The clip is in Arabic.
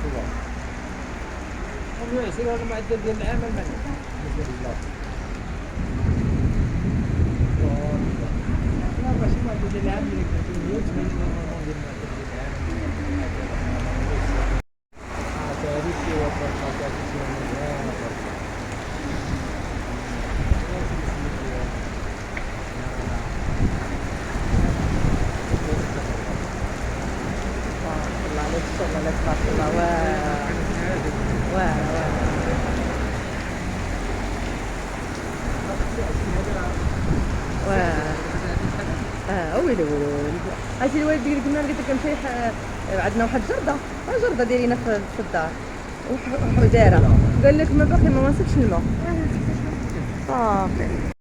الله. هم يصير هذا المعدل ديال العام المالي بالنسبة للبلاصة. لا ماشي المعدل ديال العام اللي كنت 180 نورمالمون ديال المعدل ديال العام. تاريخي وطرقة تاريخي ومزيان. الله عليك الشغل عليك تبارك الله. واه واه ويلي ويلي. هاتي الوالد ديالي قلنا لقيت لك كنمشي عندنا واحد جرده دايرينها في الدار وحداره، قال لك ما باقي ما مسكش الماء صافي.